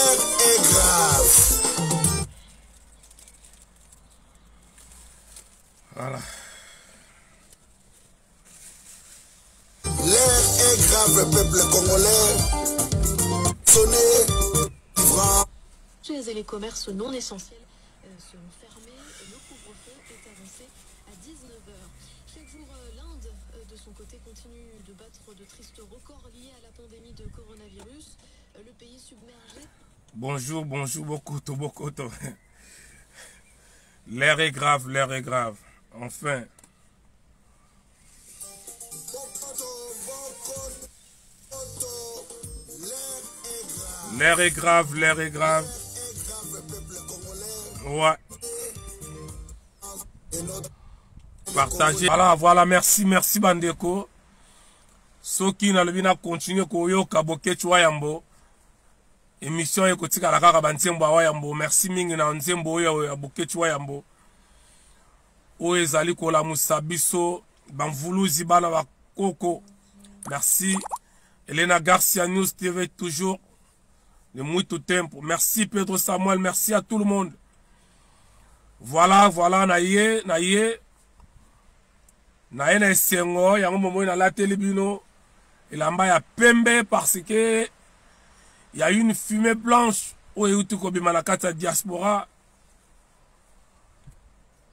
L'air est grave. Voilà. L'air est grave, peuple congolais. Sonnez, livrant. Et les commerces non essentiels seront fermés. Le couvre-feu est avancé à 19h. Chaque jour, l'Inde, de son côté, continue de battre de tristes records liés à la pandémie de coronavirus. Le pays submergé. Bonjour, bonjour, Bokoto, Bokoto. L'air est grave, l'air est grave. Enfin. L'air est grave, l'air est grave. Ouais. Partagez. Voilà, voilà, merci, merci Bandeko. Soki na lobina continue koyo kaboke chwa yambo. Émission ekotika la kaka banzembo wa yambo. Merci mingi na nzembo oyo ya boke chwa yambo. O ezali kola musabiso banvuluzi bana ba koko. Merci. Elena Garcia News TV toujours. De muito tempo. Merci Pedro Samuel, merci à tout le monde. Voilà, voilà, naye na esengo, yango momo na la telebino. Elamba ya pembe parce que il y a une fumée blanche au eutu kobima na kati ya diaspora.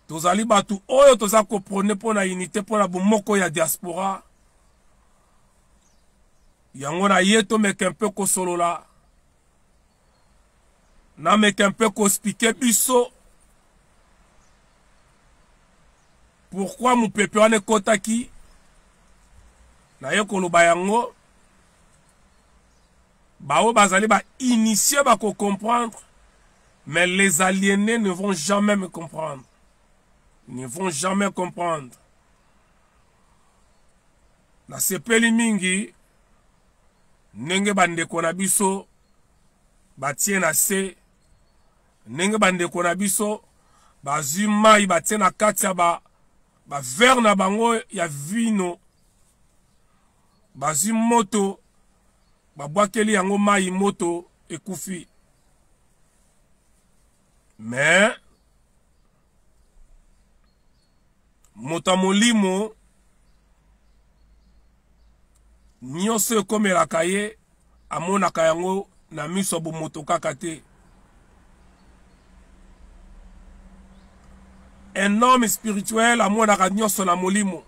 Tozali batu oyo toza comprendre pour na unité pour na bomoko ya diaspora. Yango na yeto meke un peu kosolola. Na meke un peu kospike biso. Pourquoi mon peuple wane kotaki? Na ye koloba yango. Bao bazali ba initier ba ko comprendre. Mais les aliénés ne vont jamais me comprendre. Ils ne vont jamais comprendre. Na sepeli mingi. Nenge bandeko na biso. Batie na se. Nenge bandeko na biso. Bazuma i batie na katia ba verre na bango ya vino. Bazum moto. Babwakeli yango mai moto ekufi. Mais moto molimo nyonso ekomelaka ye amonaka yango na miso bo moto kaka te. Un homme spirituel amonaka nyonso na molimo.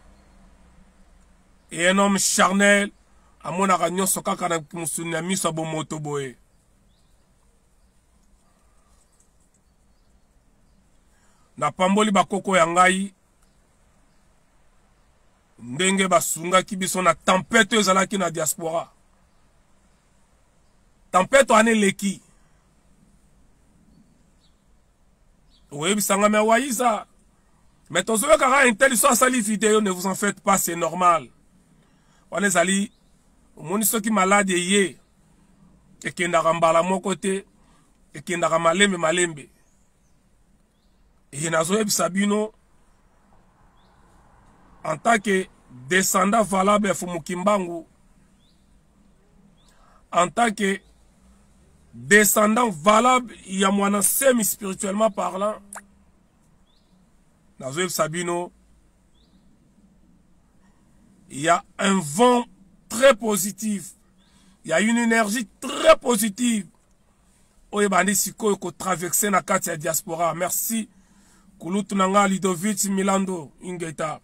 Et un homme charnel amonaka nyonso kaka na musuni na miso bo moto boye. Na pamboli bakoko ya ngai ndenge basungaki biso na tempête ezalaki na diaspora. Tempête ane leki. Oyebisanga me waiza. Mais tozoyo kaka intelligence asali vidéo, ne vous en faites pas, c'est normal. Wane zali omoni soki malade ye ekendaka mbala moko te, ekendaka malembe malembe. Et nazoyebisa bino en tant que descendant valable ya Fumukimbangu, en tant que descendant valable ya mwana semi spirituellement parlant, nazoyebisa bino il y a un vent très positif, il y a une énergie très positive oyo bandi sikoyo ko traverser na kati ya diaspora. Merci Kulutu nanga Lidovic Milando Ingeta.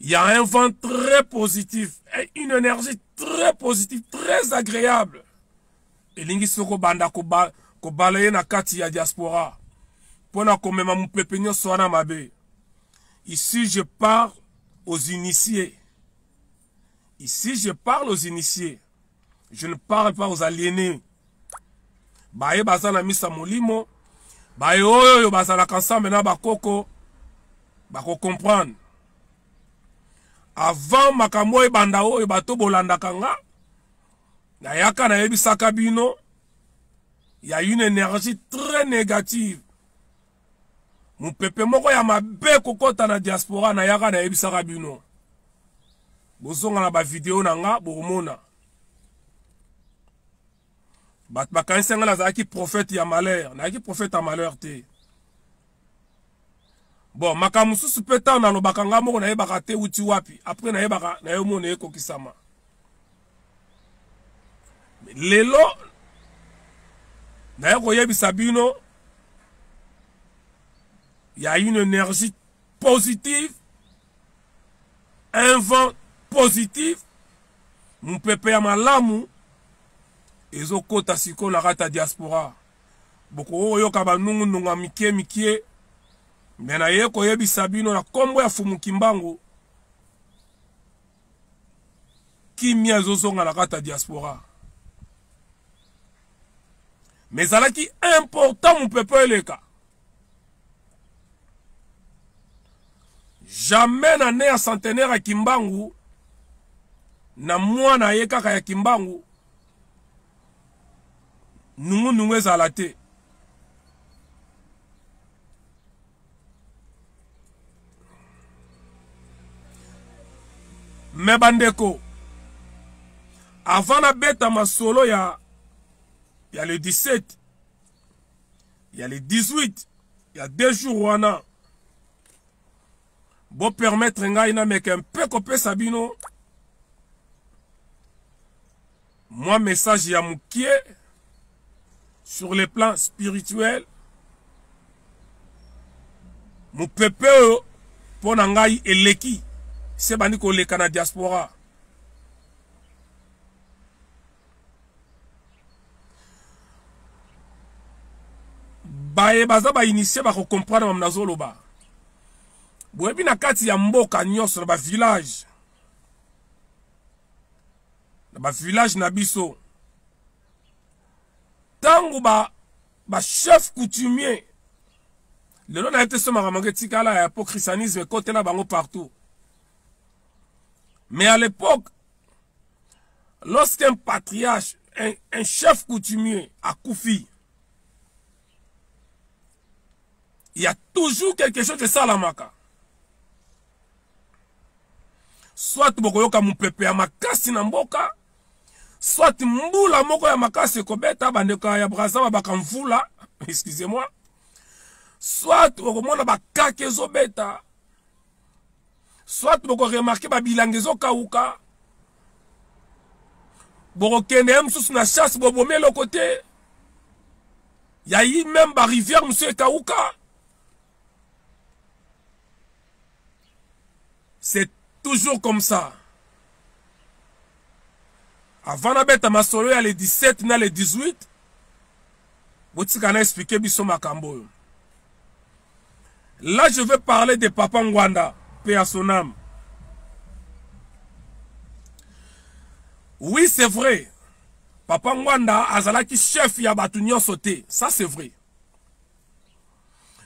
Il y a un vent très positif et une énergie très positive, très agréable. Et lingi soko banda ko balaye na kati ya diaspora. Pona komema mupepe nyonso wana mabe. Ici je parle aux initiés. Ici je parle aux initiés. Je ne parle pas aux aliénés. Baye bazana misa molimo. Baye oyo bazala ensemble na bakoko. Bako comprendre. Avant makambo ebanda oyo bato bolandaka nga. Na yaka na yebisaka bino. Il y a une énergie très négative. Mon pepe moko ya mabe kokota na diaspora na yaka na yebisaka bino. Bozonga na ba vidéo na nga bomona. Bat bakanisi nga nazalaki prophète ya malheur. Nazalaki prophète ya malheur te. Bon, makambo mosusu pe ntango nalobaka nga moko nayebaka te uti wapi. Après nayebaka nayomona ekokisama. Lelo naye koyebisa bino il y a une énergie positive, un vent positif, mupepe ya malamu ezokota siko na kata diaspora. Boko oyoka banungu nunga mikie mikie, mais naye koyebisa bino na kombo ya Fumu Kimbangu kimia ezozonga na kata diaspora. Mais alaki important mupepe eleka. Jamais na ne ya centenaire ya Kimbangu na mwana ye kaka ya Kimbangu nungu ezala te. Me bandeko, avant na beta masolo ya le 17, il y a le 18, il y a 2 jours wana. Bon permettre ngai na meke un peu kopé sabino. Moi message ya mukie sur le plan spirituel. Mu pepe pona ngai eleki se bani ko leka na diaspora. Baye baza ba initier ba ko comprendre mamnazolo ba. Bwebi na kati ya mboka nyonso na ba village. Na ba village na biso. Tangu ba chef coutumier. Lelo na été soma ramange tikala ya po christianisme côté la bango partout. Mais à l'époque, lorsqu'un patriarche, un chef coutumier a koufi, il y a toujours quelque chose de ça la maka. Soit bokoyoka mupepe ya makasi na mboka, soit mbula moko ya makasi kobeta bandeka ya braza baka mvula, excusez-moi. Soit bokomona bakake ezobeta. Soit boko remarquer ba bilanga ezokauka. Boko kende msusu na chasse bobome le côté. Ya yi même ba rivière monsieur kauka. C'est toujours comme ça. Avant na beta masolo ya le 17 na le 18, botika na expliquer biso makambo. Là je vais parler de Papa Ngwanda, paix à son âme. Oui, c'est vrai. Papa Ngwanda azalaki chef ya batu nyonso te. Ça c'est vrai.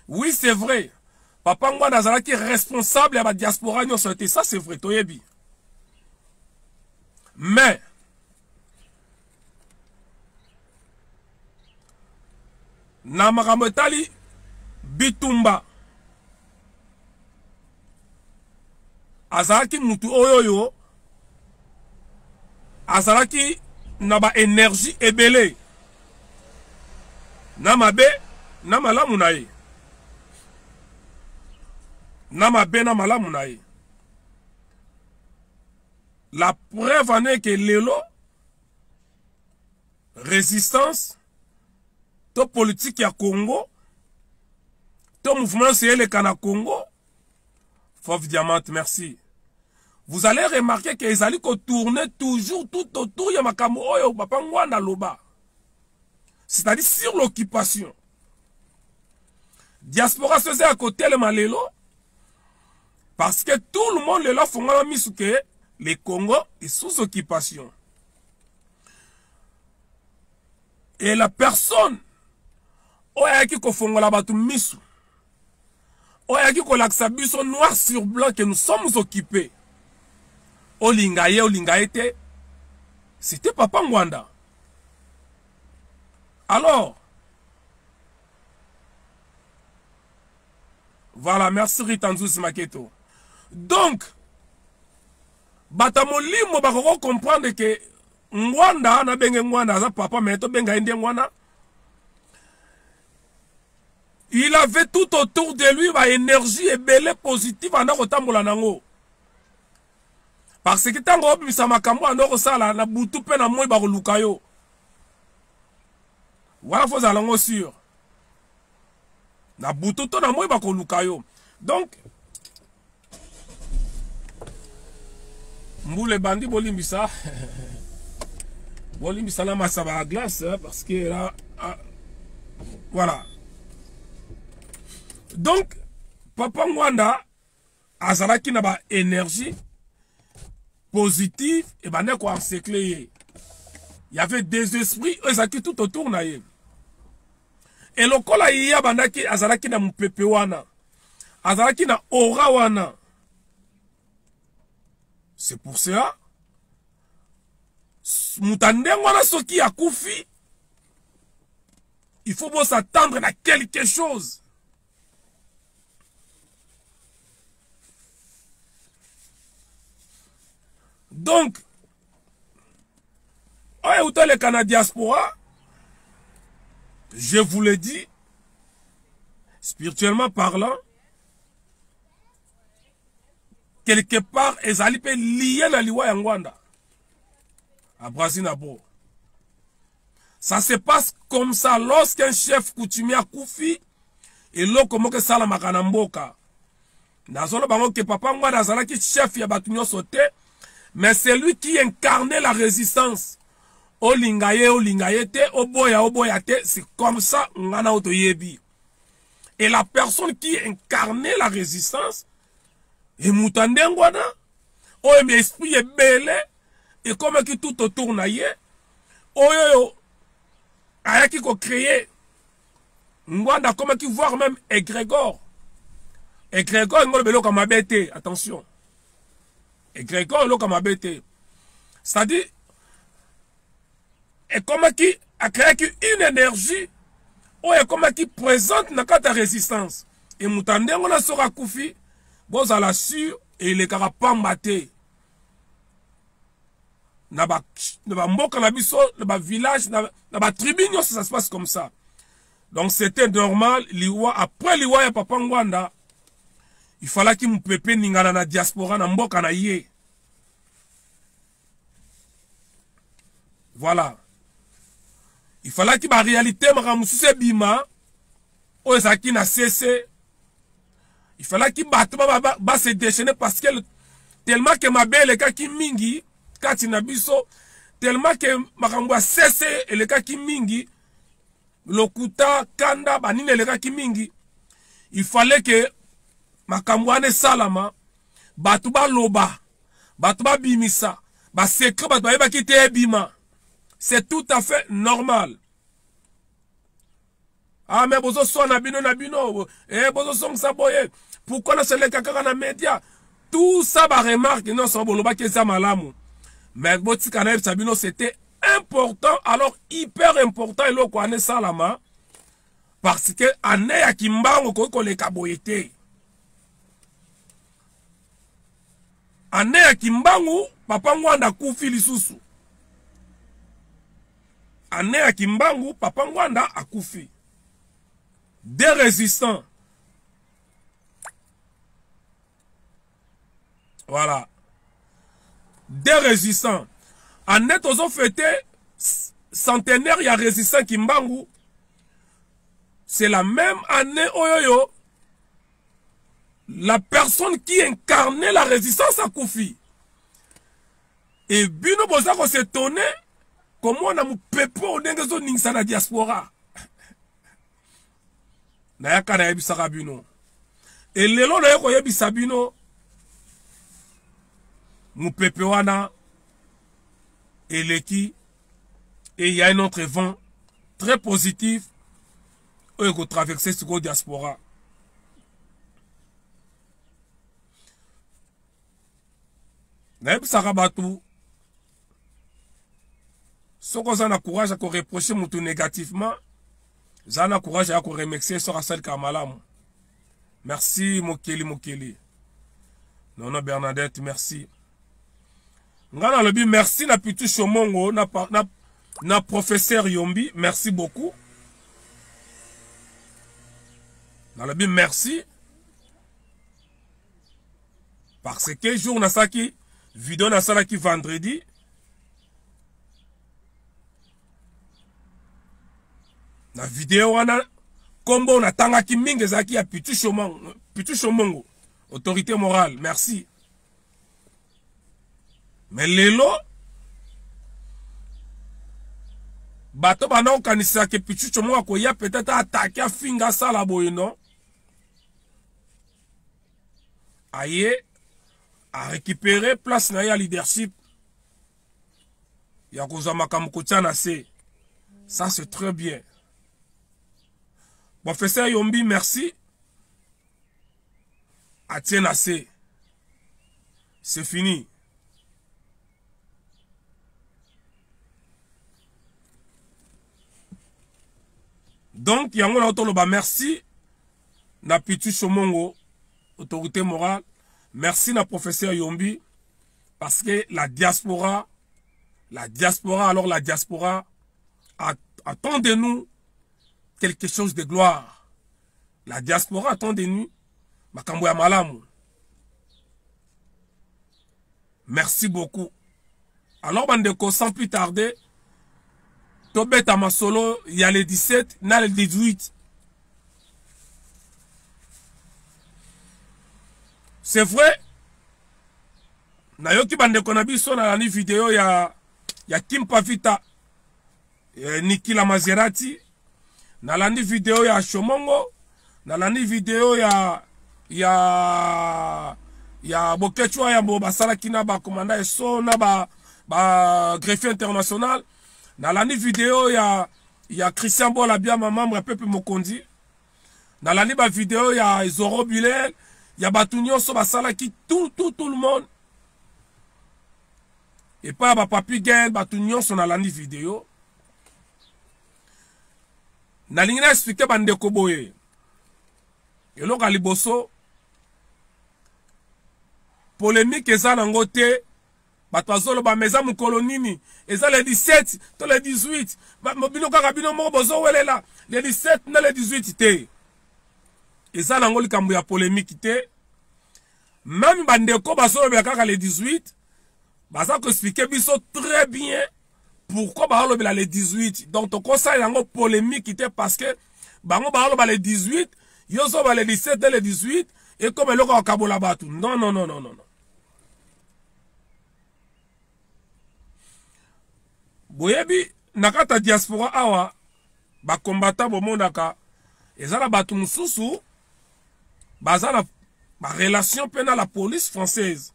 Oui, c'est vrai. Papa Ngwanda azalaki responsable ya ba diaspora nyonso te. Ça c'est vrai, toyebi. Mais na makambo etali bitumba azalaki mutu oyoyo azalaki na ba énergie ebele na mabe na malamu na ye. Na mabe na malamu na ye. La preuve en est que lelo résistance to politique ya Congo to mouvement CLK na Congo. Fauve Diamante, merci. Vous allez remarquer que les alliés tournent toujours tout autour de makambo oyo Papa Ngwanda loba. C'est-à-dire sur l'occupation. Diaspora se faisait à côté le malelo. Parce que tout le monde là font la mise que le Congo est sous occupation. Et la personne oya ki ko fongola batu misu. Oya ki ko laksa biso noir sur blanc que nous sommes occupés. Olingaye te. C'était Papa Ngwanda. Alors, voilà, merci Ritanzus Maketo. Donc, batamolimo bakoko comprendre que Ngwanda na benge Ngwanda za papa mais to benga indien Ngwanda. Il avait tout autour de lui une énergie et belle positive en otambola nango. Parce que tango bisa makambo andoko sala na butu pe na moi ba koluka yo. Voilà faut alango sûr. Na butu to na moi ba koluka yo. Donc Mboule bandi bolimbisa. Bolimbisa la masaba à glace parce que là voilà. Donc, Papa Ngwanda, azalaki na ba énergie positive et ba neko encerclé. Il y avait des esprits ezaki tout autour na ye. Et lokola iya bandaki azalaki na mupepe wana. Azalaki na aura wana. C'est pour cela mutande wana soki akufi, il faut bien s'attendre à quelque chose. Donc, où est le Canada diaspora? Je vous le dis, spirituellement parlant, quelque part, ils allaient lier la liwa Yangwanda. À Brasinabo. Ça se passe comme ça lorsqu'un chef coutumier a koufi et l'eau comme que ça la makanamboka. Nazolo bango que papa Ngwanda zala ki chef ya batunyo sauté. Mais c'est lui qui incarnait la résistance. O lingaye te, o boya te, c'est comme ça, ngana otoyebi. Et la personne qui incarnait la résistance, et Moutande Ngwanda, o esprit est belé, et comme qui tout autour na ye, o yo, aya qui ko créé, Ngwanda comme qui voire même Egrégor. Egrégor, ngolo belo comme abete, attention. Et Grégor est comme abêté. C'est-à-dire, et comme qui a créé une énergie, ou est comme qui présente dans la résistance. Et Moutande, on a sora koufi, bon, ça l'assure, et il est carapam maté. Dans le mboka, dans le village, dans la tribune, ça se passe comme ça. Donc c'était normal, après Liwa et Papa Ngwanda, il fallait qu'il me pepe ningana na diaspora na mboka na ye. Voilà. Il fallait qu'il y ait une réalité maramususe bima o ezaki na cessé. Il fallait qu'il ba se déchaîner parce que tellement que ma belle ka ki mingi kati na biso tellement que makambo cessé et le ka ki mingi lokuta kanda banine le ka ki mingi. Il fallait que Makamwane salama, batuba loba, batuba bimisa, ba secret batuba yeba kite bima. C'est tout à fait normal. Ah mais bozo son na bino, bozo son saboye. Pourquoi na sele kakaka na média? Tout ça ba remarque non so boloba ke za malamu. Mais botika na sabino c'était important, alors hyper important et lo kwane salama parce que ane ya kimbango ko le kaboyete. Ane ya kimbangu, Papa Ngwanda kufi lisusu. Ane ya kimbangu, Papa Ngwanda akufi. Des résistants. Voilà. Des résistants. Ane tozo fêté centenaire ya résistant kimbangu. C'est la même année oyoyo. La personne qui incarnait la résistance à Koufi. Et Bino Bozako s'est étonné comment on a mu pepo n'engezo ningsa na diaspora. Nayaka na yebisaka Bino. Et lelo na yeko yebisa Bino mu pepe wana eleki et il y a un autre vent très positif où il faut traverser ce diaspora. Naebisaka batu soko za na courage à reprocher mutu négativement, za na courage à remercier sur Asel Kamalamu. Merci Mokeli. Nono Bernadette, merci. Ngana lobi merci na Pitu Chomongo na professeur Yombi, merci beaucoup. Na lobi merci. Parce que jour na saki vidéo na salaki vendredi. Na vidéo wana kombo na tangaki mingi zaki ya Pitu Chomongo, autorité morale, merci. Mais lelo bato bana okanisa ke Pitu Chomongo ko ya peut-être attaquer a finga sala boye non. Aye a récupérer place na ya leadership. Ya kozama kamukotiana se. Ça c'est très bien. Professeur Yombi, merci. Atienne assez. C'est fini. Donc, yango na otoloba merci na Pitu Chomongo, autorité morale. Merci na professeur Yombi, parce que la diaspora, attend de nous quelque chose de gloire. La diaspora attend de nous makambo ya malamu. Merci beaucoup. Alors, bandeko, sans plus tarder, Tobet à Masolo, il y a le 17, il y a le 18. C'est vrai. Nayoki bandeko na biso na lani vidéo ya Kim Pavita, Niki la Maserati, na lani vidéo ya Chomongo, na lani vidéo ya Bokechwa ya Bobasala Kina ba commandant ESO na ba greffier international. Na lani vidéo ya Christian Bola Biama membre Pepe Mokondi. Na lani ba vidéo ya Zoro Bilel, ya Batunyo so basala ki tout le monde. Et pas ba Papi Gaël Batunyo so na lani vidéo. Na lingina expliquer bandeko boye. Eloko liboso polémique eza nango te. Batazolo ba meza mukolo nini eza le 17 to le 18 mobino kaka bino moko bozo welela le 17 na le 18 te eza nango likambo ya polémique te. Même bandeko basolo bela kaka le 18 baza ko expliquer biso très bien pourquoi ba lobela le 18. Donc to conseil nango polémique te parce que bango ba lobela le 18 yozo ba le 17 et le 18 et comme eloko akabola batu. Non. Boyebi nakata diaspora awa ba combattant bomondaka ezala batu mususu bazala ba relation pena la police française.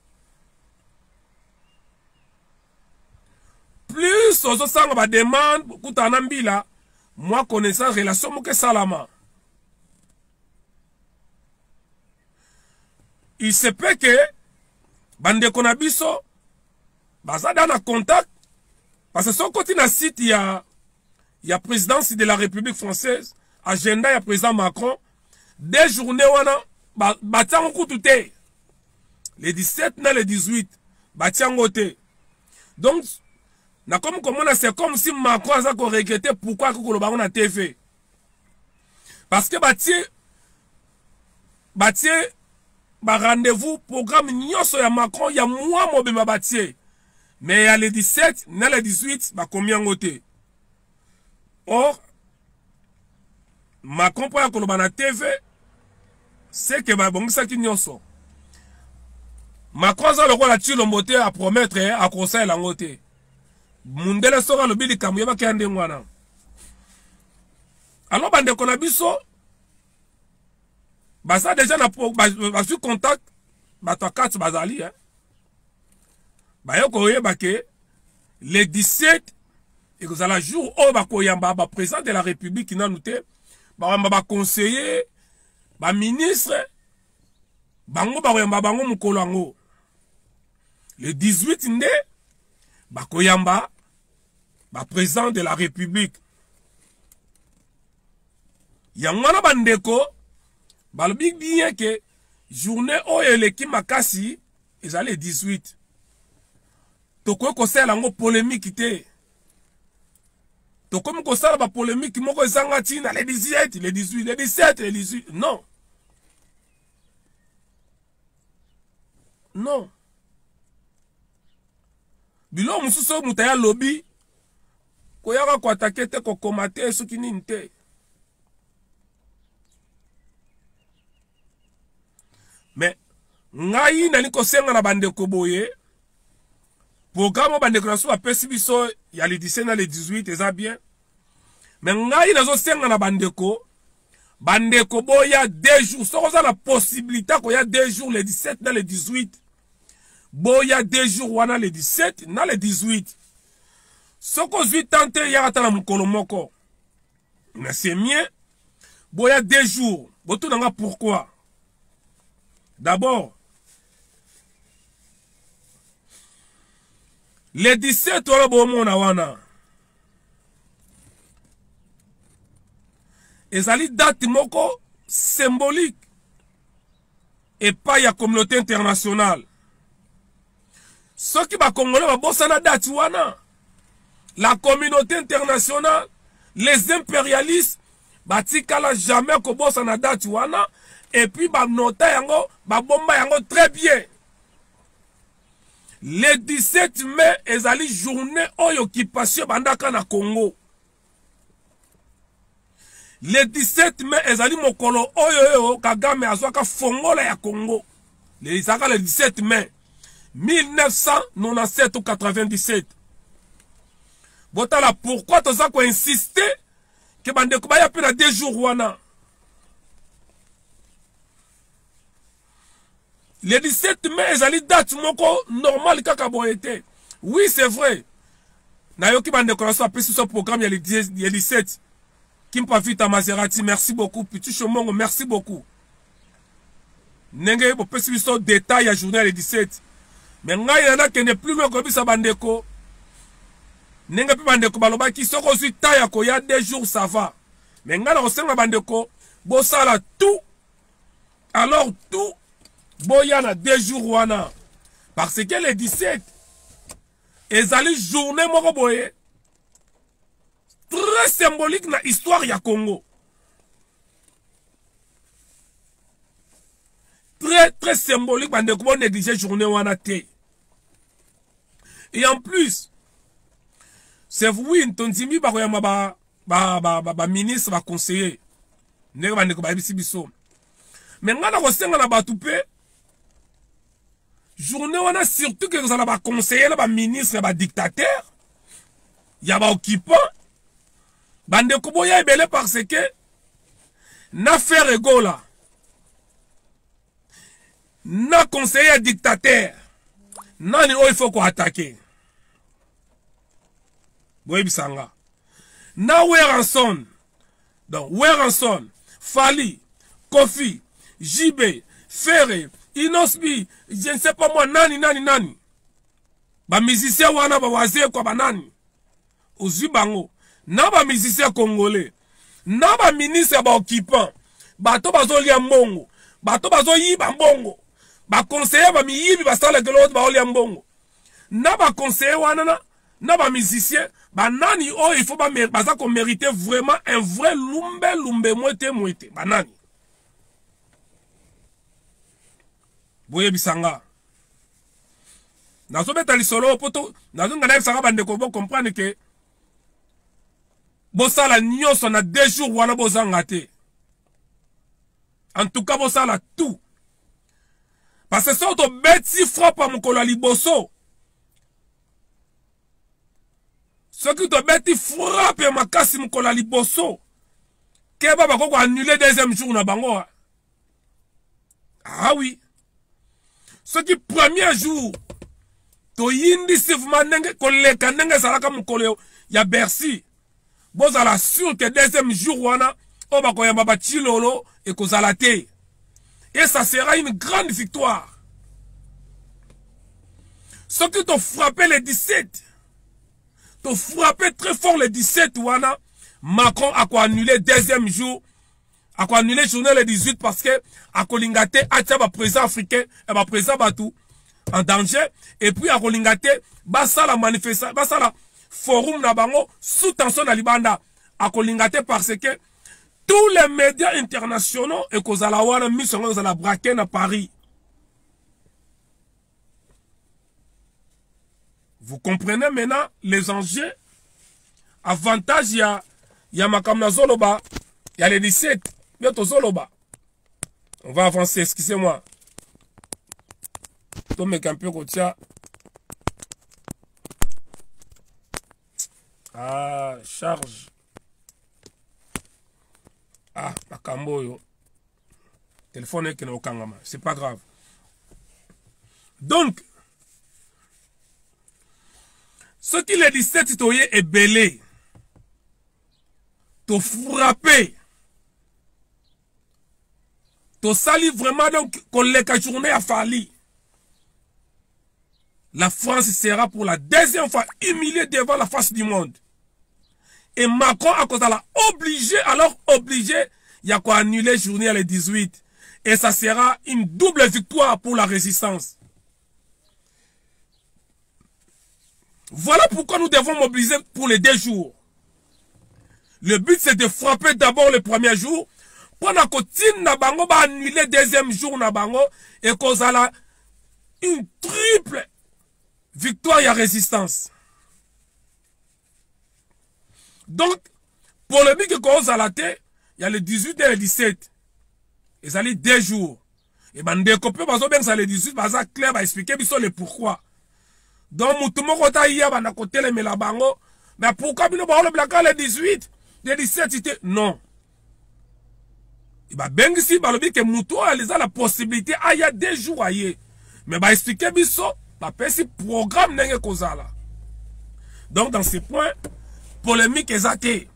Plus ozo sanga ba demande kutana mbila moi connaissant relation moke salama. Il se peut que bande konabiso bazada na contact. Parce que son côté na site il y a présidence de la République française, agenda il y a président Macron, des journées wana batiango kutute. Le 17 na le 18 batiango te. Donc na comme c'est comme si Macron a regretté pourquoi ko ba na TV. Parce que batie ba rendez-vous programme nyonso ya Macron ya moi mobima batie. Mais il y a le 17, il y a le 18, bah combien côté. Or, ma compagnie que la TV, c'est que bah bon ça qui n'y a pas. Ma croise le rôle là-dessus le moté à promettre à conseil la moté. Mundele sera le bili kamuya ba kende ngwana. Alors bande konabiso, bah ça déjà na bah sur contact, bah toi 4 bazali hein. Le 17 et que ça la jour où ba président de la République qui n'a noté ba conseiller ba ministre bango bango mukolango le 18 ndé ba koyamba ba président de la République yangwana bandeko ba big bien que journée où eleki makasi ezale 18 tokoki kosala yango polémique te. Tokomi kosala ba polémique moko ezanga tina les 17, les 18, les 17, les 18. Non. Non. Bilo mususu mutaya lobby koyaka ko attaquer te ko komate soki nini te. Mais ngai nani kosenga na bandeko boye programme bandeko na so apesi biso ya le 17 na le 18 eza bien. Mais ngai nazo senga na bandeko boya 2 jours soko za la possibilité ko ya 2 jours le 17 na le 18. Boya 2 jours wana le 17 na le 18. Soko zwi tante ya ata na mukolo moko. Mais c'est mieux. Boya 2 jours. Boto nanga pourquoi? D'abord, le 17 wala bomona wana. Ezali date moko symbolique. Et pas ya communauté internationale. Ceux qui va congolais va bosana date wana. La communauté internationale, les impérialistes, batikala jamais ko bosana date wana. Et puis ba nota yango, ba bomba yango très bien. Le 17 mai, ezali journée oyo occupation bandaka na Congo. Le 17 mai, ezali mokolo oyo Kagame azwaka fongola ya Congo. Le 17 mai 1997 ou 97. Botala pourquoi toza ko insister que bandeko ba ya pena 2 jours wana. Le 17 mai, ezali date moko normal kaka boyete. Oui, c'est vrai. Nayoki bandeko na so apesi so programme ya le 17. Kimpa Vita Maserati, merci beaucoup. Petit Chomongo, merci beaucoup. Nenge bo pesi biso détail ya journée le 17. Mais ngai yana kene plus loin ko bisa bandeko. Nenge pi bandeko baloba ki soko zwi taya ko ya 2 jours ça va. Mais ngai na kosenga bandeko bo sala tout. Alors tout boyana 2 jours wana. Parce que le 17 ezali journée moko boye très symbolique na histoire ya Congo. Très symbolique bande ko négliger journée wana te. Et en plus c'est oui ntondimi ba koyama ba ministre ba conseiller. Ndenge bande ko ba biso. Mais ngana ko senga na batupe journée wana surtout que vous allez ba conseiller ba ministre ba dictateur. Ya ba occupant bande ko boya ebele parce que na faire ego là. Na conseiller dictateur. Nani o il faut ko attaquer. Boye bisanga. Na Weranson. Donc Weranson, Fali, Kofi, JB, Ferré, Inosbi, je ne sais pas moi nani. Ba musicien wana ba waze kwa banani. Ozu bango. Na ba musicien congolais. Na ba ministre ba occupant. Bato bazo lia mbongo. Bato bazo yiba mbongo. Ba conseiller ba miyibi ba sala que l'autre ba olia mbongo. Na ba conseiller wana na ba musicien ba nani oh il faut ba baza ko mériter vraiment un vrai lumbe moite ba nani. Boye bisanga. Nazo beta lisolo poto nazo ngana bisanga bande ko bo comprendre que bosala nyonso na 2 jours wana bozanga te. En tout cas bosala tout. Parce que ça to beti frappe à mukolo liboso. Ce qui te beti frappe à makasi mukolo liboso. Keba bako ko annuler 2e jour na bango. Ah oui. Ce qui premier jour to yindi sifuma nenge koleka nenge salaka mukolo ya Bercy. Bozala sûr que 2e jour wana o bako ya baba chilolo et kozala te. Et ça sera une grande victoire. Ce qui t'ont frappé le 17, t'ont frappé très fort le 17, wana, Macron a quoi annulé 2e jour, a quoi annulé journée le 18 parce que a kolingate a tia ba président africain et ba président batou, en danger et puis à kolingate basala manifestation basala forum na bango sous tension na libanda à kolingate parce que tous les médias internationaux et kozala wana mission za la braquer na Paris. Vous comprenez maintenant les enjeux. Avantage ya makamna zoloba, il y a les 17 bientôt zoloba. On va avancer, excusez-moi. Tombe un peu kotia. Ah, charge. Ah, makambo yo. Téléphone est au kangama, c'est pas grave. Donc, ce qui les 17 citoyens est belé, te frapper, te salir vraiment donc qu'on les journée à Fali. La France sera pour la deuxième fois humiliée devant la face du monde. Et Macron, à cause de la obligé, il y a quoi annuler journée les 18. Et ça sera une double victoire pour la résistance. Voilà pourquoi nous devons mobiliser pour les 2 jours. Le but c'est de frapper d'abord le premier jour. Pendant que Tin Nabango va annuler le deuxième jour Nabango. Et qu'on a une triple victoire et résistance. Donc, pour le but qu'on a la tête, il y a le 18 et le 17. Et ça dit 2 jours. Et ben, découpé, ça le 18, ça clair va expliquer le pourquoi. Donc, moutoumou kota iya bana kote le melabango. Mais pourquoi bino ba le blaka le 18, le 17 c'était non. Et bah bengi ba lobi que moutou a la possibilité à y a 2 jours aye. Mais bah expliquer biso, bah pesi programme nenge kozala. Donc dans ces points polémiques exactés.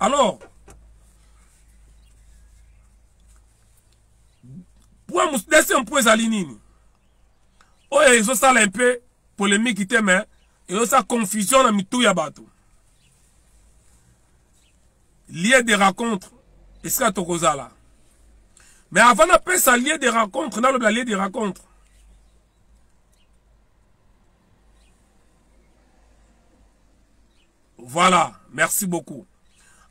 Alors point deuxième point zalinini. Oh, ils ont ça un peu polémique, mais ils ont ça confusion dans mitou ya bato. Lié des rencontres, est-ce que tu as là? Mais avant d'appeler ça lié des rencontres, on a le lié des rencontres. Voilà, merci beaucoup.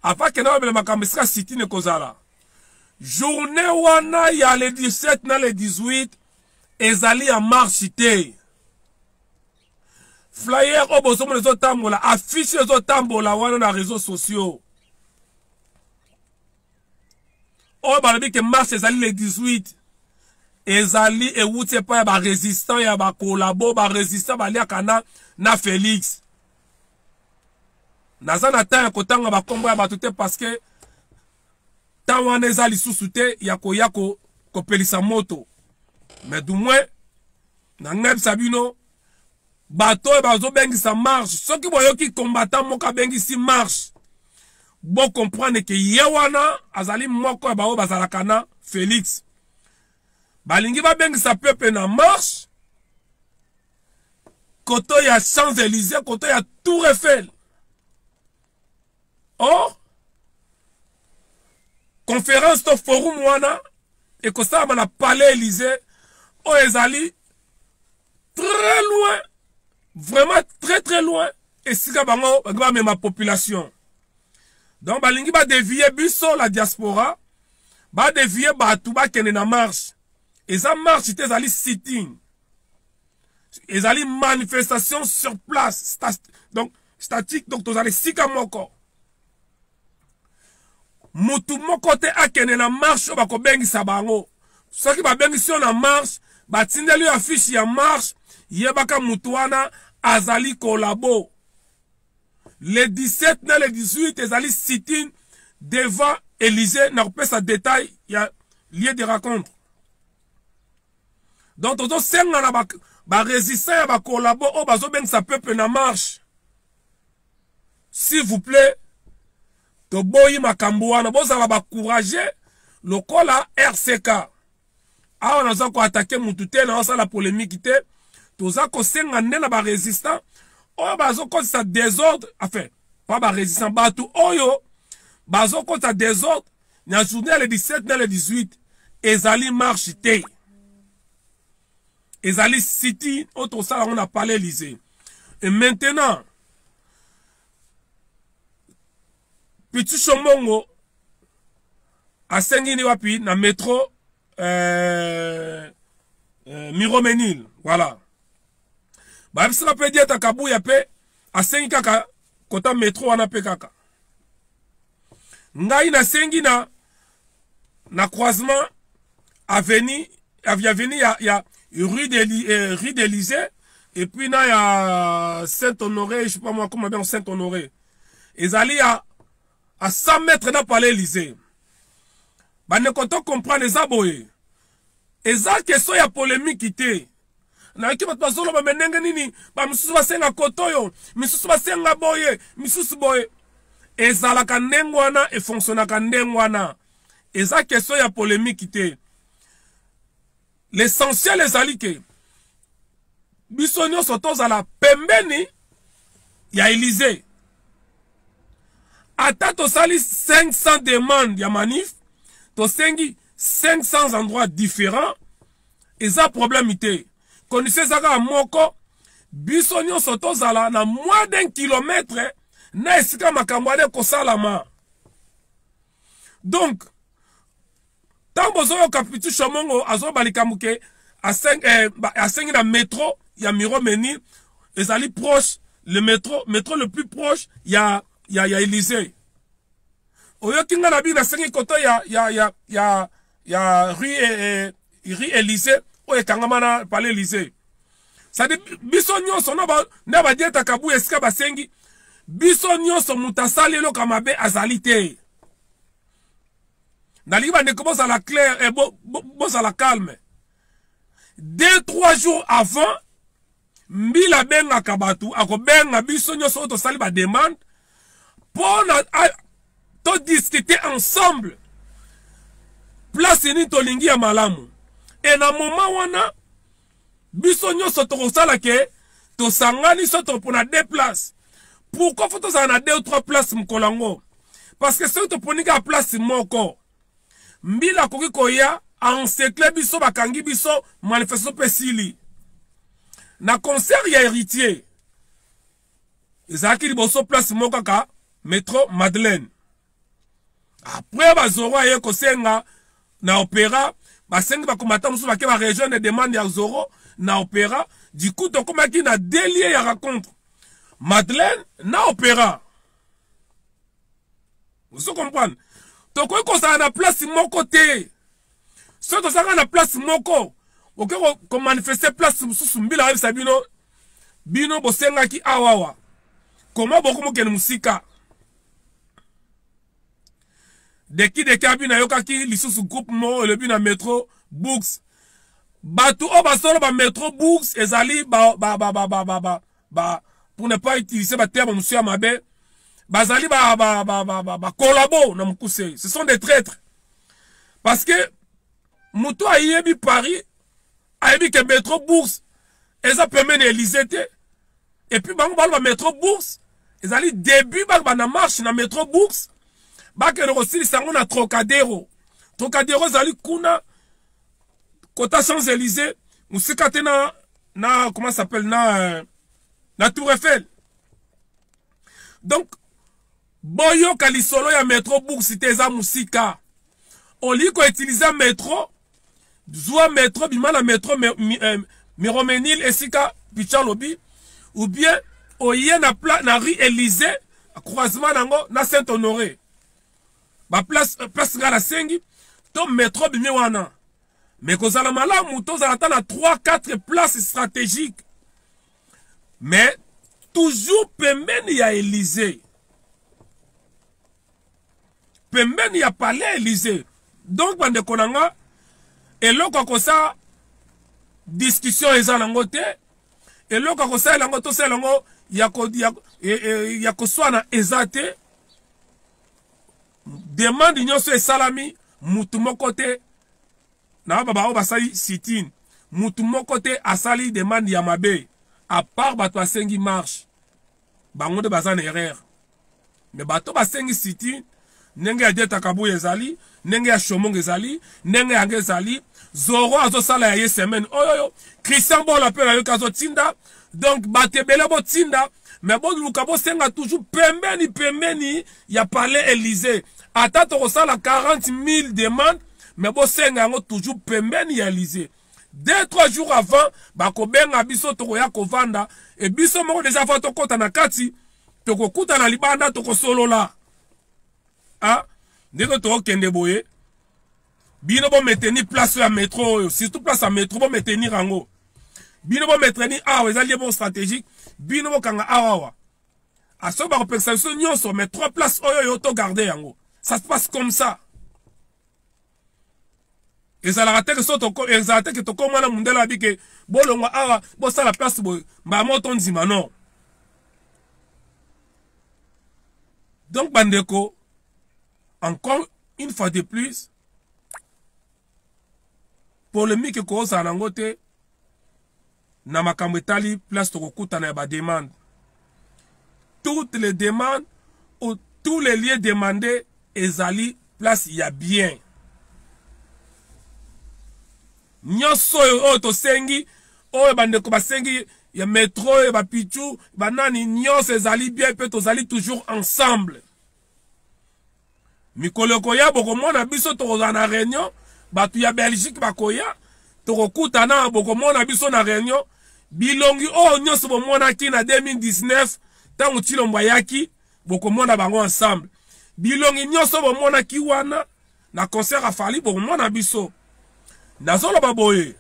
Avant que nous avons le Makambesra City ne kozala. Journée wana il y a le 17 na le 18. Ezali à marchité. Flyer au bosom les autres tambola, affiche les autres tambola wana na réseaux sociaux. Oh balabi que marche ezali le 18. Ezali et où c'est pas ba résistant ya ba collabo ba résistant ba lia kana na Félix. Nazana ta kotanga ba kombo ya batute parce que tant wana ezali susute ya ko pelisa moto. Mais du moins, dans Sabino, bateau et bateau bengi ça marche. Ceux qui voient qui combattant moka bengi si marche. Bon comprendre que yewana azali moko et bao bazalakana Félix. Balingi ba bengi sa peuple na marche. Koto ya Champs-Élysées, koto ya Tour Eiffel. Or, conférence to forum wana et que ça na palais Élysée. Oh, ezali très loin, vraiment très loin. Et si bango va même ma population. Donc balingi ba dévier biso la diaspora, ba dévier batu ba kene na marche. Et ça marche c'était ezali sitting. Ezali manifestation sur place, donc statique donc tozali sika moko. Mutu moko te akene na marche ba ko bengi sabango. Ce qui va bengi si on a marche batindeli affiche ya marche yebaka mutuana azali kolabo. Le 17 na le 18 ezali sitting devant Élysée n'a pas sa détail il y a lieu de rencontre. Donc toto senga na ba résistant ba kolabo o bazo ben sa peuple na marche. S'il vous plaît to boyi makambo wana bozala ba courager lokola RCK. Ah, on a attaqué Moutouté, on a la polémique, on a senga na ba résistant, on a ça désordre, enfin, pas ba résistant, batou, oyo, bazo ça désordre, na journée le 17, na le 18, ezali marche té. ezali city autre ça on a parlé Élysée. Et maintenant Petit Chomongo a sengini wapi na métro Miromenil, voilà. Ba bisala pe dieta kabuya pe a sengi kaka kota métro wana pe kaka. Ngai na sengi na croisement avenue ya rue d'Élysée et puis na ya Saint-Honoré, je sais pas moi comment bien Saint-Honoré. Ezali à 100 mètres na palais Élysée. Ba ne konto comprendre les aboye. Eza question ya polémique te. Na ki bato bazolo ba menenge nini ba misusu basenga kotoyo, misusu basenga boye, misusu boye. Ezala ka ndengwana e fonctionna ka ndengwana. Eza question ya polémique te. L'essentiel ezali ke biso nyonso tozala pembeni ya Élysée. Ata tosali 500 demandes ya manif, tosengi 500 endroits différents, eza problème ite. Connaissez ça à moko, biso nyonso tozala na moins d'1 kilomètre na esika makambo ade kosalama. Donc, tant bozo Petit Chomongo azo balikamuke a 5 na métro ya Miromenil, ezali proche le métro le plus proche ya Élysée. Oyo kinga na bi na 5 koto ya rue Élysée o ekangama na palais Élysée. Ça dit biso nyonso na ba dieta kabu esika basengi biso nyonso mutasali lo kamabe azali te. Nali ba ne commence à la claire et bon à la calme. 2-3 jours avant mbila benga kabatu ako benga biso nyonso to sali ba demande pour to discuter ensemble place ni to lingi ya malamu. Et na moment wana biso nyonso to kosala ke to sangani soto pour na 2 places. Pourquoi faut to ça na 2 ou 3 places mkolango? Parce que si to ponika place moko mbila koki koya encercler biso bakangi biso manifestation pesili. Na concert ya héritier. Ezaki liboso place moko ka métro Madeleine. Après bazoro aye kosenga na opéra, basengi bakomata musu bake ba région de demande ya zoro na opéra, du coup to komaki na délier ya rencontre. Madeleine na opéra. Vous comprenez? To ko ça na place moko te. So to ça na place moko. Ok ko manifester place mususu mbila ya sabino bino bosenga ki awawa. Comment boko mo ken musika? Deki abina yoka ki lisusu groupe mo le bina métro books. Batu o basolo ba métro books ezali ba pour ne pas utiliser ba terme monsieur Amabe. Bazali ba collabo na mukuse. Ce sont des traîtres. Parce que muto ayebi Paris ayebi ke métro bourse eza permet Élysée te. Et puis bango ba métro bourse ezali début ba na marche na métro bourse ba ke rosili sango na Trocadéro. Trocadéro ezali kuna kota Champs-Élysées musika te na comment ça s'appelle na Tour Eiffel. Donc boyo kalisolo ya métro bourse te eza musika. On lit qu'on utilise métro, soit métro, bima la métro, Miromenil, Esika, Pichalobi, ou bien, oye na rue Élysée, croisement nango, na Saint-Honoré. Ba place ngala sengi, to métro bimi wana. Mais ko zala malamu, to zala na 3-4 places stratégiques. Mais, toujours pembeni ya Élysée. Pembeni ya palais Élysée. Donc, bande konanga, et l'autre comme ça, discussion eza nango te, et l'autre comme ça, lango to se lango, yako soa na eza te, demande nyonso e salami, mutu moko te, na baba o basali sitin, mutu moko te asali demande ya mabe, à part bato asengi marche, bango de bazan erreur, mais bato basengi sitin, nenge ya dieta kabu ezali, nenge ya Chomongo ezali, nenge ya ezali, Zoro azosala ya ye semaine oyo Christian Bola pe na yo kazo tinda donc batebele bo tinda mais bon luka bo senga toujours pembeni ya palais Élysée ata to kosala 40 000 demandes mais bo senga ngo toujours pembeni ya Élysée 2-3 jours avant bako benga biso to koya kovanda et biso moko déjà fa to kota na kati to kokuta na libanda to kosolola ah ndeko to kende boye bino bo maintenir place ya métro surtout place à métro bo maintenir rango bino bo maintenir awa ezali bon stratégique bino bo kanga awa aso ba repensation nyonso mais 3 places oyo to garder yango ça se passe comme ça ezala te que soto ezala te que to komana mundela bike bolongo awa bo sala place bo ba moto nzima non donc bandeko encore une fois de plus polémique ko za nangote na makambo etali place to kokuta na ba demande toutes les demandes ou tous les lieux demandés ezali place ya bien nyonso oyo to sengi oyo bandeko basengi ya métro ya bapichu banani nyonso ezali bien pe tozali toujours ensemble mikolo koya bokomona biso tokozala na réunion batu ya Belgique bakoya tokokutana bokomona biso na réunion bilongi oyo nyonso bomonaki na 2019 tango Tshilombo ayaki bokomona bango ensemble bilongi nyonso bomonaki wana na concert afali bokomona biso nazoloba boye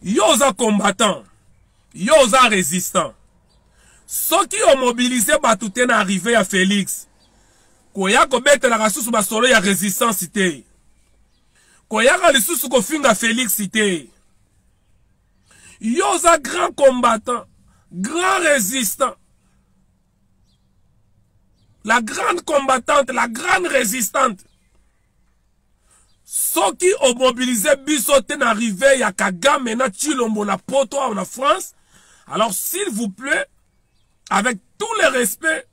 yo oza combattant yo oza résistant soki omobilize batu te na arrivé ya Félix koya kobetelaka susu basolo ya résistance te koyaka lisusu kofinga Félix te yo oza grand combattant grand résistant la grande combattante la grande résistante soki o mobiliser biso te na arrivé ya Kagame na Tshilombo na poto en France alors s'il vous plaît avec tout le respect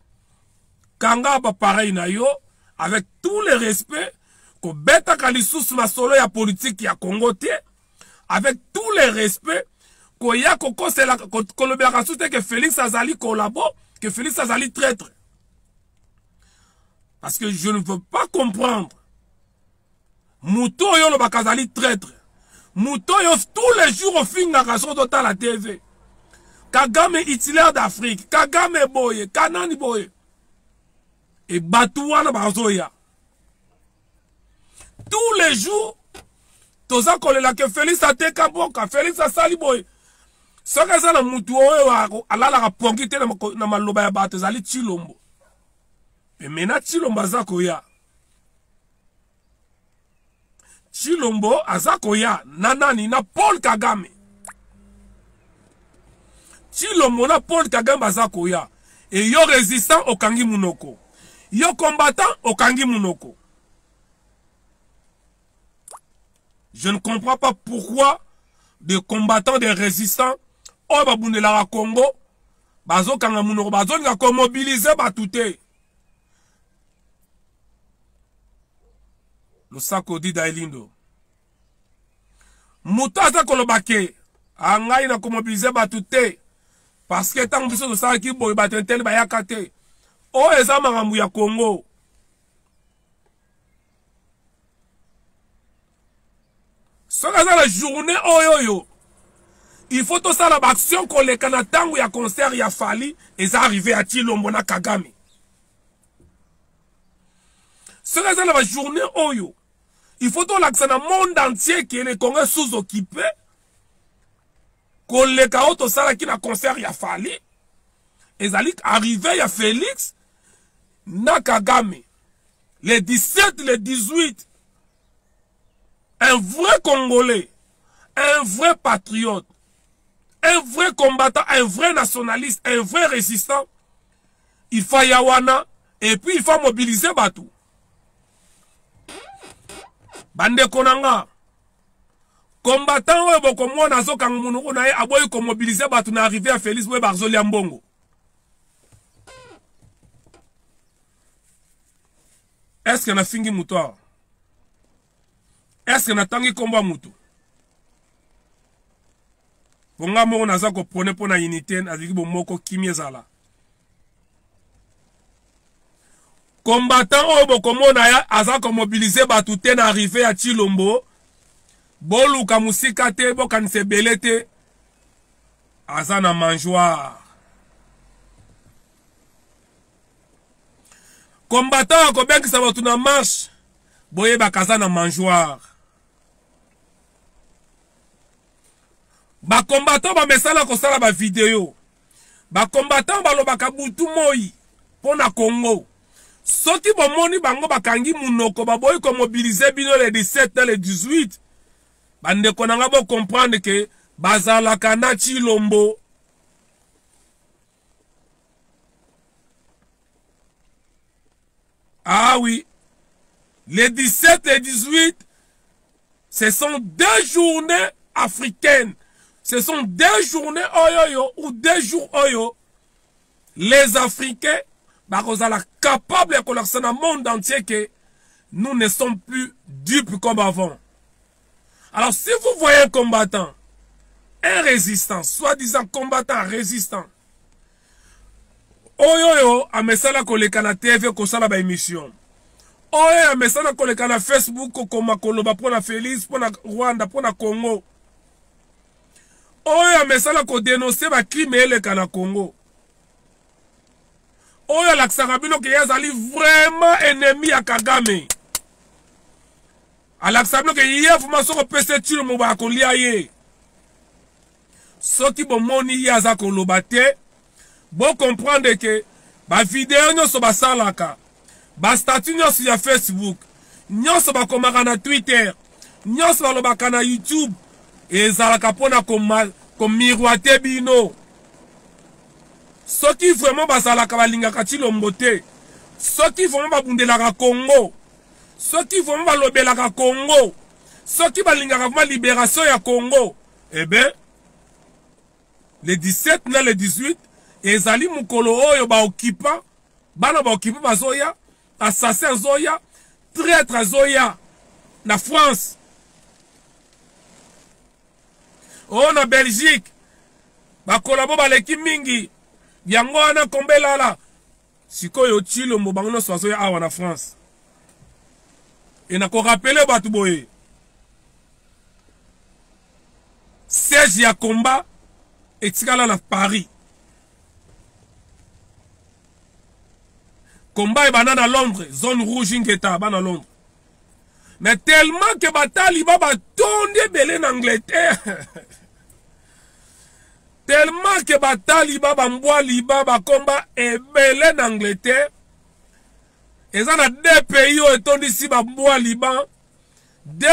kanga ba pareil na yo avec tout le respect ko beta kalisusu masolo ya politique ya Congo te avec tout le respect ko ya ko kosela ko lobela kasute que Félix azali collabo que Félix azali traître parce que je ne veux pas comprendre Muto yo lo bakazali traître. Muto yo tous les jours au fin na raison de la TV. Kagame Hitler d'Afrique. Kagame boye. Kanani boye. Et Batouana bazoya. Tous les jours, toza kolela que Félix a te kamboka. Félix a sali boye. Soka za na mutu oyo alala ka pongite na maloba ya bato zali Tshilombo. Mais mena Tshilombo azakoya. Tshilombo azakoya nanani na Paul Kagame. Tshilombo na Paul Kagame azakoya. Et yo résistant au Kangi Munoko. Yo combattant au Kangi Munoko. Je ne comprends pas pourquoi des combattants, des résistants, au Babundelara Congo, bazo Kanga Munoko, bazo nga ko mobiliser batouté. Le sakodi d'Ailindo. Moutaza kolobake. Angai na komobilize batute. Parce que tant que ça qui boy batentel bayakate. O eza makambu ya Congo. Soka za la journée oyoyo. Il faut tout ça la action qu'on les Canadiens ou ya concert ya Fali et ça arrivé à Tshilombo na Kagame. Soka za la journée oyo. Il faut tout l'accent dans le monde entier que les Congolais sous-occupés. Qu'on les caotos ça qui na concert ya Fali. Et ça arrivé à Félix na Kagame. Les 17, les 18. Un vrai Congolais. Un vrai patriote. Un vrai combattant. Un vrai nationaliste. Un vrai résistant. Il faut Yawana. Et puis il faut mobiliser Batou. Bande konanga. Combattant ouais boko moi nazo kang munoko na ye aboy ko mobiliser batu na arrivé à Félix we barzoli ambongo. Est-ce qu'on a fini moutoir? est-ce que natangi komba mutu bonga moko naza ko prone pona unité aziki bomoko kimi ezala combattant oyo bokomona ya aza ko mobiliser batu te na arrivé ya Chilombo boluka musika te bokanise ebele te aza na mangeoire combattant akobengisa batu na marche boyebaka aza na mangeoire bakombatant bamesala kosala bavideo bakombatant balobaka butu moi mpona Congo soki bomoni bango bakangi munoko baboyi komobilize bino le 17 na le 18 bandeko nanga bocomprendre ke bazalaka na Chilombo ah oui les 17 et 18 ce sont 2 journées africaines. Ce sont 2 journées oyo ou 2 jours oyo. Les Africains, sont capables de connaître dans le monde entier que nous ne sommes plus dupes comme avant. Alors si vous voyez un combattant, un résistant, soi-disant combattant résistant, oyo a mesala koleka na TV kosala ba émission. Oyo a mesala koleka na Facebook kokoma koloba pona Félix, pona Rwanda, pona Congo. Oyo amesala ko dénoncer ba crime eleka na Congo. Oyo alaksaka bino ke yazali vraiment ennemi ya Kagame. Alaksaka bino ke yefuma soko pese tilo moba kolia ye. Soki bomoni yaza koloba te, bo comprendre ke ba vidéo nyonso basalaka, ba statut nyonso ya Facebook, nyonso bakomaka na Twitter, nyonso balobaka na YouTube. Ezalaka pona komiroite bino. Soki vraiment bazalaka balingaka Chilombo te. Soki vraiment babundelaka Congo. Soki vraiment balobelaka Congo. Soki balingaka vraiment libération ya Congo. Eh ben, le 17 na le 18, ezali mukolo oyo ba okipa, bana ba okipa bazoya, assassin zoya, traître zoya na France. Oh na Belgique bakolabo baleki mingi yango wana kombela la sikoyo Chilombo bango no sozo ya awa na France et na ko rappeler batu boye siège ya combat etikala na Paris combat e banana à Londres zone rouge ngeta bana Londres mais tellement que bataliba batonde belé en Angleterre. Tellement que bataliba bambwa liba bakomba ebele en Angleterre. Et ça a 2 pays où est ici bambwa liban. 2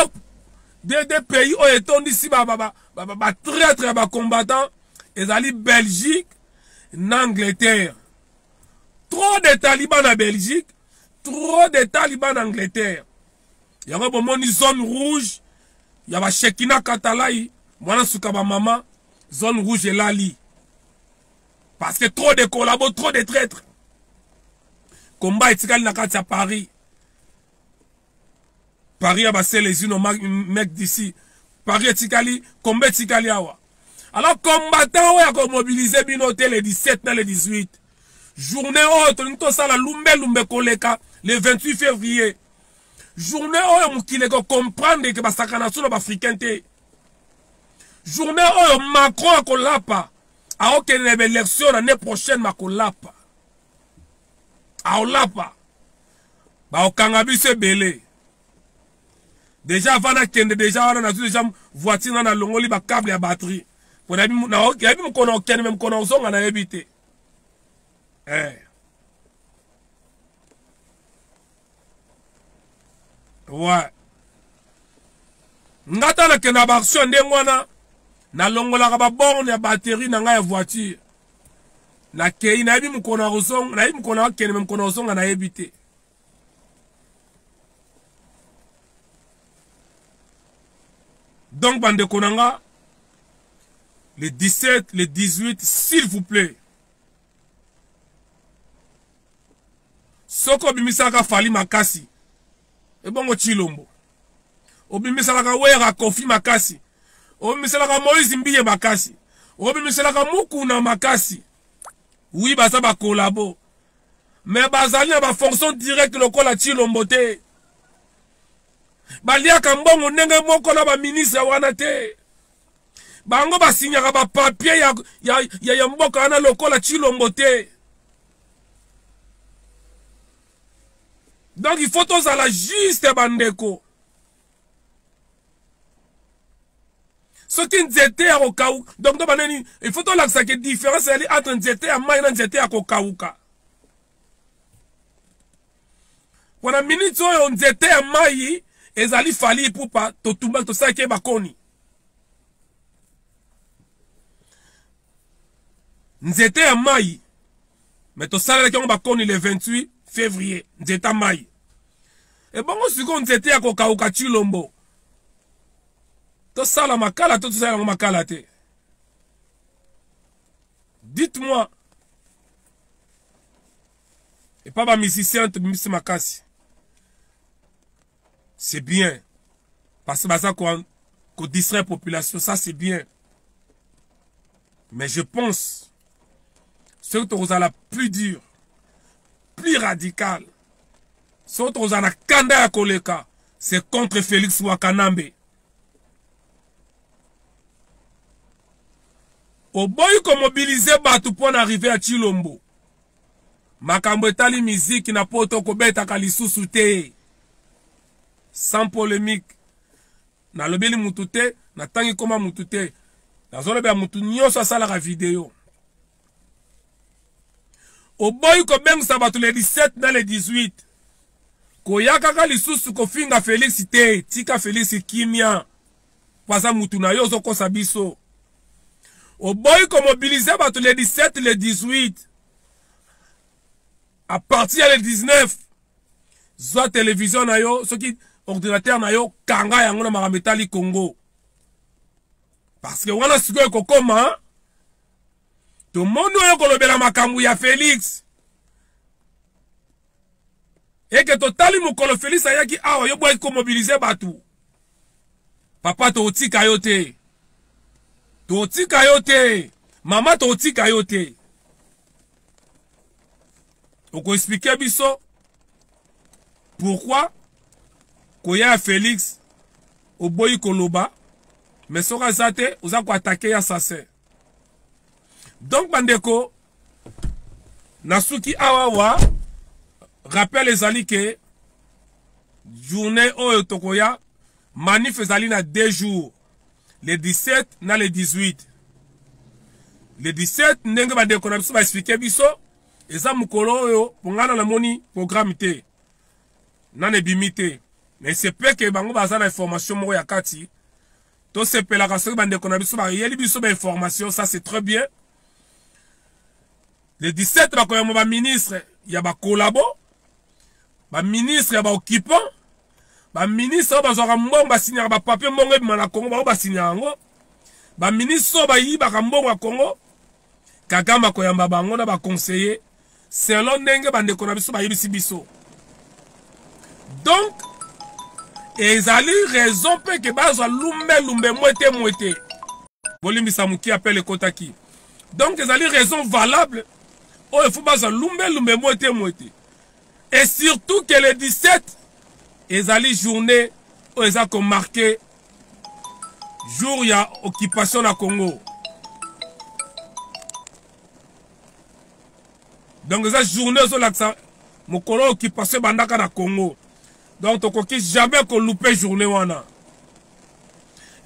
pays où est ici traître ba combattant. Et ça Belgique, en Angleterre. Trop de talibans en Belgique, trop de talibans en Angleterre. Il y a une zone rouge, il y a Shekina Katalai, moi je maman, zone rouge et Lali. Parce que trop de collabos, trop de traîtres. Combat etikali na kati à Paris. Paris a passé les unes mec d'ici. Paris etikali, combat etikali awa. Alors combattant ouais a mobilisé binoté le 17 na le 18. Journée haute, nous ça la lumbe koleka le 28 février. Journée oyo mukile ko comprendre que basakana solo bafricain te. Journée oyo Macron akolapa a aucune élection l'année prochaine makolapa. A olapa. Ba okanga bise belé. Déjà avant na kende déjà on a déjà voiture na longoli ba câble ya batterie. Pour na na yabi mkono okene même kono zonga na ebité. Ouais. Ngata na kena ba action ndengwana na longola ba borne ya batterie na nga ya voiture. Na kei na yebi mkono ozonga, na yebi mkono okene même kono ozonga na ebité. Donc bande konanga le 17, le 18, s'il vous plaît. Soko bimisaka fali makasi. Et bon Chilombo. obimiselaka wera Kofi makasi, obimiselaka Moïse Mbiye makasi, obimiselaka Mukuna makasi. Oui, baza ba collabo. Mais bazali na ba fonction directe lokola Tshilombo te. Baliaka mbongo ndenge moko na ba ministre wana te. Bango basinyaka ba papier ya mboka wana lokola Tshilombo te. Donc il faut tous à la juste bandeko. Ce qui nzete ya kokauka. Donc il faut tous la différence entre nzete ya mai na nzete ya kokauka. Wana minute oyo nzete ya mai ezali fali pupa totumba tosaki bakoni. Nzete ya mai mais tosala ki on bakoni le 28 février nzete ya mai. Et bongo siko nzete ya kokauka Tshilombo. Tosala makala to tosala makala te. Dites-moi. Et pas ba musicien te misi makasi. C'est bien. Parce que ça qu'on distrait la population, ça c'est bien. Mais je pense, ce que vous avez la plus dur, plus radical, ce que vous avez la kanda ya koleka, c'est contre Félix Wakanambe. Au boy qu'on mobilisait Batou pour arriver à Tshilombo. Makambo etali musique na poto kobeta kalisusu te. Sans polémique. Na lobeli mutute, na tangi koma mutute. Na zolobe ya mutu nyonso asala ka vidéo. Au boy ko beng sabatu le 17 na le 18. Ko yaka ka lisusu ko finga Félix te, tika Félix kimia. Pasa mutu na yo zo kosa biso. Au boy ko mobiliser batu le 17 le 18. À partir du 19, soit télévision na yo, ce qui ordinateur na yo, kanga yango na marametali Congo. Parce que wana siko kokoma, to mondo yo kolobela makambu ya Félix. Et que totali mukolo Félix ayaki awa yo boy ko mobiliser batu. Papa to otika yo te. To otika yo te. Mama to otika yo te. On peut expliquer biso pourquoi Koya Félix au boy koloba mais sera zate oza ko attaquer ya sase. Donc bandeko nasuki awawa rappelle les ali que journée oyo tokoya manif ezali na 2 jours, le 17 na le 18. Le 17 ndenge bandeko na biso ba expliquer biso eza mukolo oyo pongana na moni programme te nane bimite mais c'est peu que bango baza na information moko ya kati to sepela ka soki bande kona biso ba yeli biso ba information, ça c'est très bien. Le 17 ba koyamo ba ministre ya ba collabo ba ministre ya ba occupant ba ministre ba zo mbongo ba signer ba papier mbongo bi na Congo ba signer ngo ba ministre ba yi ba mbongo ya Congo Kagame koyamba bango na ba conseiller selon ndenge bande kona biso ba yebisi biso. Donc ezali raison pe ke bazo lumbe mwete bolimbisa muki appelle kotaki. Donc ezali raison valable o il faut bazo lumbe mwete et surtout que le 17 ezali journée o eza ko marqué jour ya occupation na Congo. Donc eza journée zo laksa mokolo occupation bandaka na Congo. Donc tokoki jamais ko louper journée wana.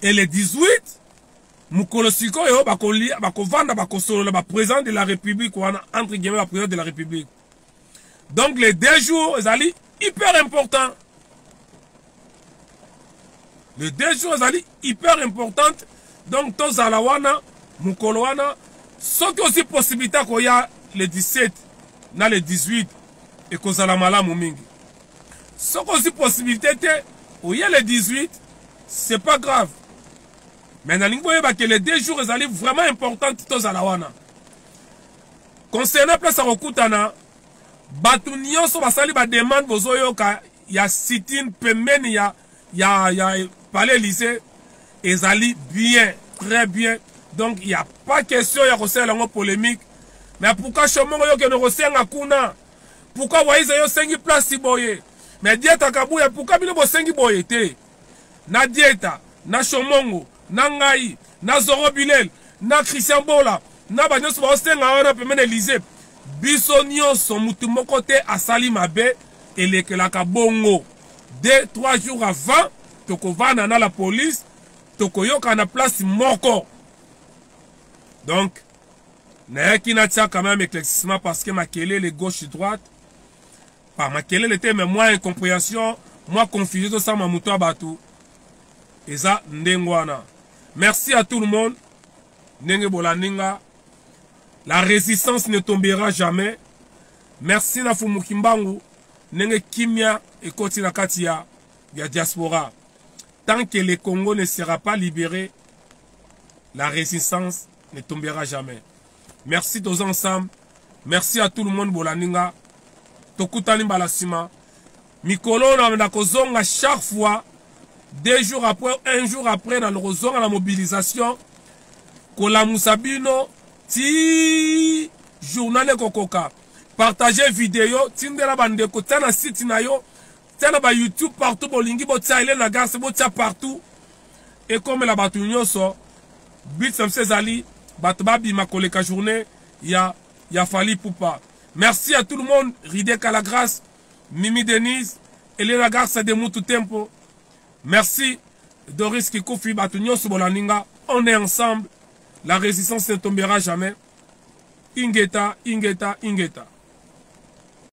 Et le 18 mukolo sikoyo bako vanda bako solo ba président de la République wana entre guillemets ba président de la République. Donc les 2 jours ezali hyper important. Les 2 jours ezali hyper importante. Donc tozala wana mukolo wana soki aussi possibilité ko ya le 17 na le 18 et kozala malamu mingi. Ce qu'on a possibilité, où il y a le 18, c'est pas grave. Mais dans que les 2 jours, ils allaient vraiment importants tous à la wana. Concernant place à Rokutana, Batunion sur la salle, demande vos oyoka, il y a sit-in, pemen, il y a palais Élysée ezali bien, très bien. Donc il n'y a pas question ya kosenga lango polémique. Mais pourquoi chomongo yo ke no kosenga kuna? Pourquoi Waiza yo sengi place boye? Mais dieta kabuya pourquoi bino bo sengi boye te? Na dieta, na chomongo, na ngai, na Zoro Bilel, na Christian Bola, na banyoso ba osenga wana pemene Élysée. Biso nyonso mutu moko te asali mabe elekelaka bongo. 2-3 jours avant, tokovana na la police, tokoyoka na place moko. Donc, Nayaki Natia quand même éclaircissement parce que Makele les gauche et droite. Par Makele était mais moi incompréhension, moi confusion tout ça ma mouto abatou. Et ça ndengwana. Merci à tout le monde. Nenge bolaninga. La résistance ne tombera jamais. Merci na Fumukimbangu. Nenge kimia et kotina katia ya diaspora. Tant que le Congo ne sera pas libéré, la résistance ne tombera jamais. Merci tous ensemble. Merci à tout le monde bolaninga. Tokutani balasima. Mikolo na kozonga chaque fois 2 jours après, 1 jour après dans le rozonga la mobilisation. Kola Musabino ti journal kokoka. Partagez vidéo, tindela bandeko tana site na yo, tana ba YouTube partout bolingi botia ile na garce botia partout. Et comme la batu nyonso but samsezali batbabi ma koleka journée ya Fali Poupa. Merci à tout le monde, Ride Kalagras, Mimi Denise, Elena Garça de Moutou Tempo. Merci Doris Kikofi batu nyonso bolaninga. On est ensemble. La résistance ne tombera jamais. Ingeta, Ingeta, Ingeta.